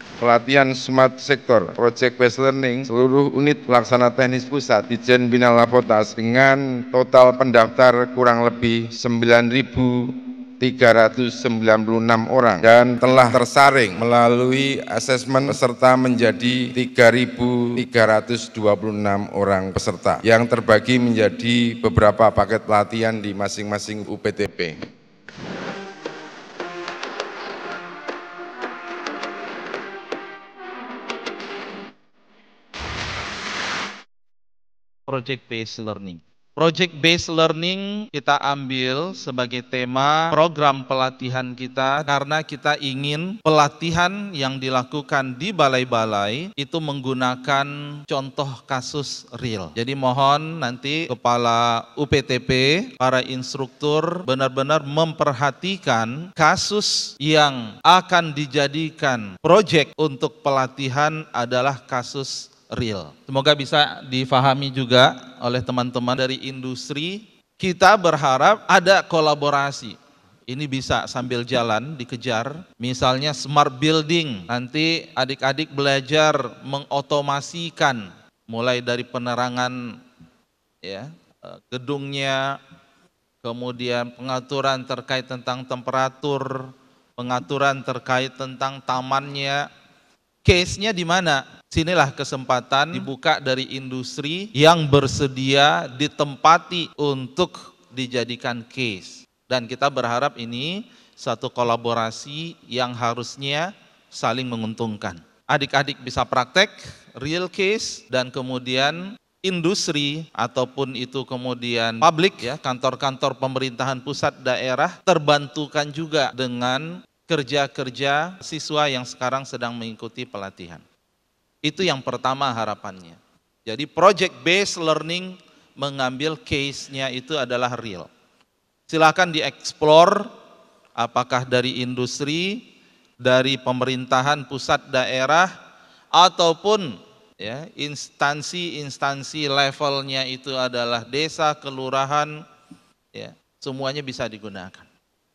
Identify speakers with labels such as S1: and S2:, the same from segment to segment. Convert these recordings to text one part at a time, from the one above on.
S1: Pelatihan Smart Sector Project Based Learning seluruh unit pelaksana teknis pusat Ditjen Bina Lapotas dengan total pendaftar kurang lebih 9.396 orang dan telah tersaring melalui asesmen peserta menjadi 3.326 orang peserta yang terbagi menjadi beberapa paket pelatihan di masing-masing UPTP.
S2: Project Based Learning. Project Based Learning kita ambil sebagai tema program pelatihan kita karena kita ingin pelatihan yang dilakukan di balai-balai itu menggunakan contoh kasus real. Jadi mohon nanti Kepala UPTP, para instruktur benar-benar memperhatikan kasus yang akan dijadikan project untuk pelatihan adalah kasus real. Semoga bisa difahami juga oleh teman-teman dari industri. Kita berharap ada kolaborasi. Ini bisa sambil jalan dikejar. Misalnya smart building. Nanti adik-adik belajar mengotomasikan mulai dari penerangan ya, gedungnya, kemudian pengaturan terkait tentang temperatur, pengaturan terkait tentang tamannya. Case-nya di mana? Sinilah kesempatan dibuka dari industri yang bersedia ditempati untuk dijadikan case. Dan kita berharap ini satu kolaborasi yang harusnya saling menguntungkan. Adik-adik bisa praktek, real case, dan kemudian industri ataupun itu kemudian publik ya, kantor-kantor pemerintahan pusat daerah terbantukan juga dengan kerja-kerja siswa yang sekarang sedang mengikuti pelatihan. Itu yang pertama harapannya. Jadi project based learning mengambil case-nya itu adalah real. Silakan dieksplor apakah dari industri, dari pemerintahan pusat daerah ataupun ya, instansi-instansi levelnya itu adalah desa, kelurahan, ya, semuanya bisa digunakan.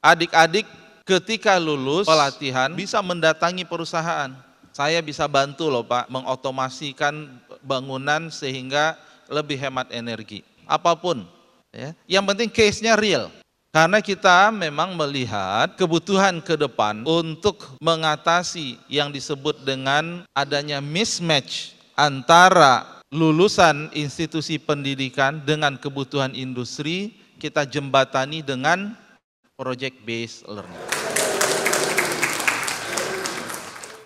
S2: Adik-adik ketika lulus pelatihan bisa mendatangi perusahaan. Saya bisa bantu loh Pak mengotomasikan bangunan sehingga lebih hemat energi. Apapun ya. Yang penting case-nya real. Karena kita memang melihat kebutuhan ke depan untuk mengatasi yang disebut dengan adanya mismatch antara lulusan institusi pendidikan dengan kebutuhan industri, kita jembatani dengan project based learning.